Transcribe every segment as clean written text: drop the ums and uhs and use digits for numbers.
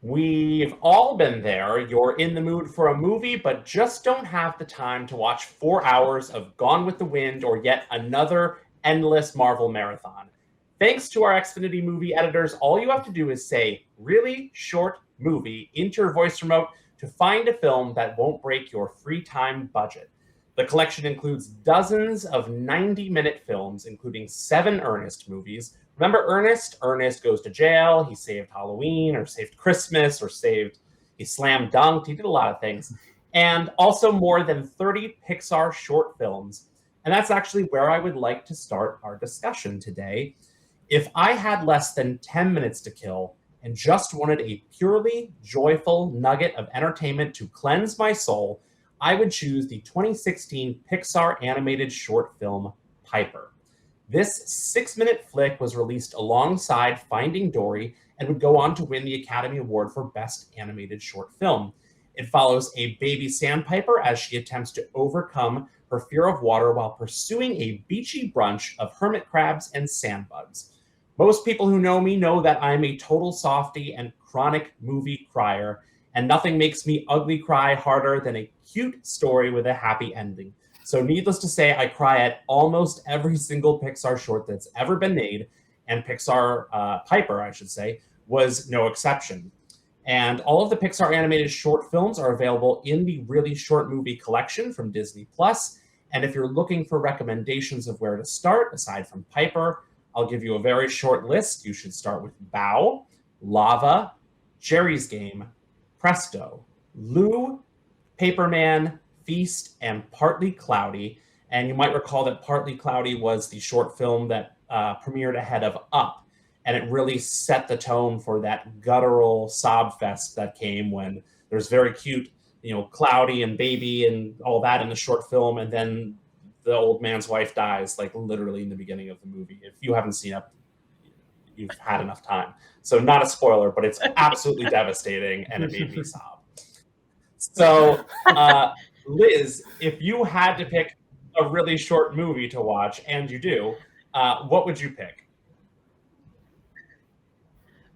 We've all been there. You're in the mood for a movie, but just don't have the time to watch 4 hours of Gone with the Wind or yet another endless Marvel marathon. Thanks to our Xfinity movie editors, all you have to do is say really short movie into your voice remote to find a film that won't break your free time budget. The collection includes dozens of 90-minute films, including 7 Ernest movies. Remember Ernest? Ernest goes to jail. He saved Halloween or saved Christmas or he slam dunked. He did a lot of things. And also more than 30 Pixar short films. And that's actually where I would like to start our discussion today. If I had less than 10 minutes to kill and just wanted a purely joyful nugget of entertainment to cleanse my soul, I would choose the 2016 Pixar animated short film Piper. This 6-minute flick was released alongside Finding Dory and would go on to win the Academy Award for Best Animated Short Film. It follows a baby sandpiper as she attempts to overcome her fear of water while pursuing a beachy brunch of hermit crabs and sandbugs. Most people who know me know that I'm a total softie and chronic movie crier, and nothing makes me ugly cry harder than a cute story with a happy ending. So needless to say, I cry at almost every single Pixar short that's ever been made, and Pixar Piper, I should say, was no exception. And all of the Pixar animated short films are available in the Really Short Movie collection from Disney Plus. And if you're looking for recommendations of where to start, aside from Piper, I'll give you a very short list. You should start with Bow, Lava, Jerry's Game, Presto, Lou, Paperman, Feast, and Partly Cloudy. And you might recall that Partly Cloudy was the short film that premiered ahead of Up. And it really set the tone for that guttural sob fest that came when there's very cute, Cloudy and baby and all that in the short film. And then the old man's wife dies, like literally in the beginning of the movie. If you haven't seen Up, you've had enough time. So not a spoiler, but it's absolutely devastating and it made me sob. So, Liz, if you had to pick a really short movie to watch, and you do, what would you pick?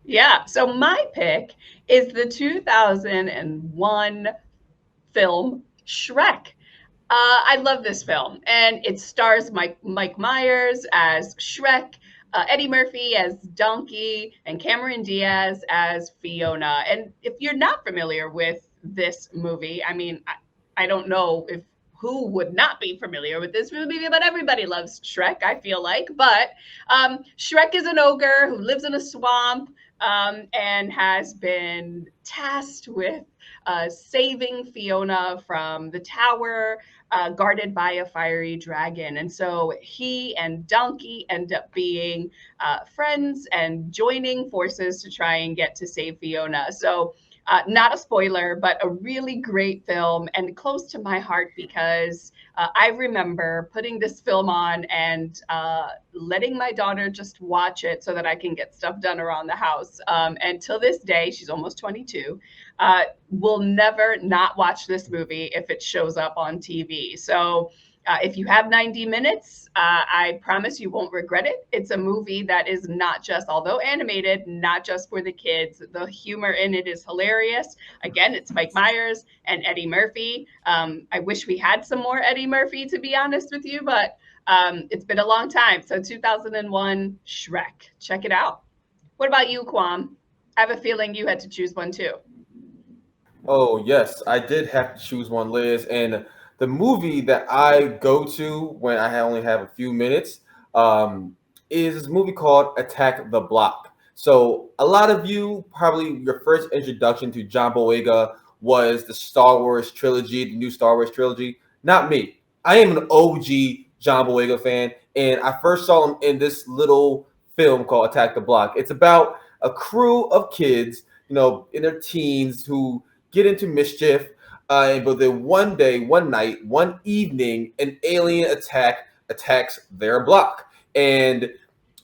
Yeah, so my pick is the 2001 film Shrek. I love this film, and it stars Mike Myers as Shrek, Eddie Murphy as Donkey, and Cameron Diaz as Fiona. And if you're not familiar with this movie, I mean, I don't know if who would not be familiar with this movie, but everybody loves Shrek, I feel like. But Shrek is an ogre who lives in a swamp and has been tasked with saving Fiona from the tower guarded by a fiery dragon. And so he and Donkey end up being friends and joining forces to try and get to save Fiona. So not a spoiler, but a really great film and close to my heart because I remember putting this film on and letting my daughter just watch it so that I can get stuff done around the house. And till this day, she's almost 22, will never not watch this movie if it shows up on TV. So if you have 90 minutes, I promise you won't regret it. It's a movie that is not just, although animated, not just for the kids. The humor in it is hilarious. Again, it's Mike Myers and Eddie Murphy. I wish we had some more Eddie Murphy, to be honest with you, but it's been a long time. So 2001 Shrek. Check it out. What about you, Kwam? I have a feeling you had to choose one too. Oh, yes, I did have to choose one, Liz. And the movie that I go to when I only have a few minutes is this movie called Attack the Block. So, a lot of you, probably your first introduction to John Boyega was the Star Wars trilogy, the new Star Wars trilogy. Not me. I am an OG John Boyega fan, and I first saw him in this little film called Attack the Block. It's about a crew of kids, in their teens who get into mischief. But then one day, one night, one evening, an alien attacks their block, and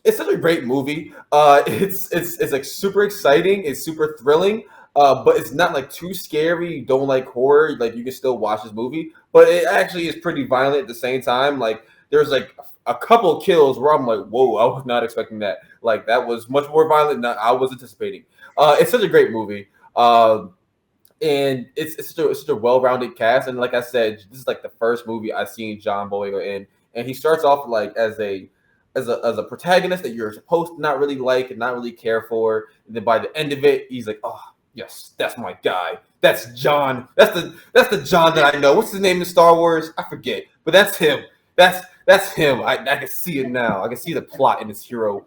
it's such a great movie. It's like super exciting. It's super thrilling. But it's not like too scary. You don't like horror, like you can still watch this movie. But it actually is pretty violent at the same time. Like there's like a couple kills where I'm like, whoa, I was not expecting that. Like that was much more violent than I was anticipating. It's such a great movie. And it's such a well-rounded cast. And like I said, this is like the first movie I've seen John Boyega in, and he starts off like as a protagonist that you're supposed to not really like and not really care for, and then by the end of it, he's like, oh yes, that's my guy. That's John. That's the John that I know. What's his name in Star Wars? I forget, but that's him. That's him. I can see it now. I can see the plot in his hero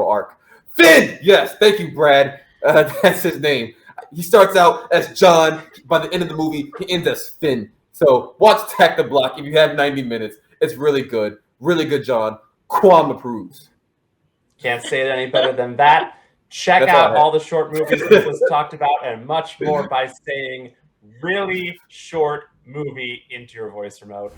arc. Finn. Yes, thank you, Brad. That's his name. He starts out as John. By the end of the movie, he ends as Finn. So watch Attack the Block if you have 90 minutes. It's really good. Really good, John. Quam approves. Can't say it any better than that. Check That's all I out have. all the short movies that was talked about and much more by saying really short movie into your voice remote.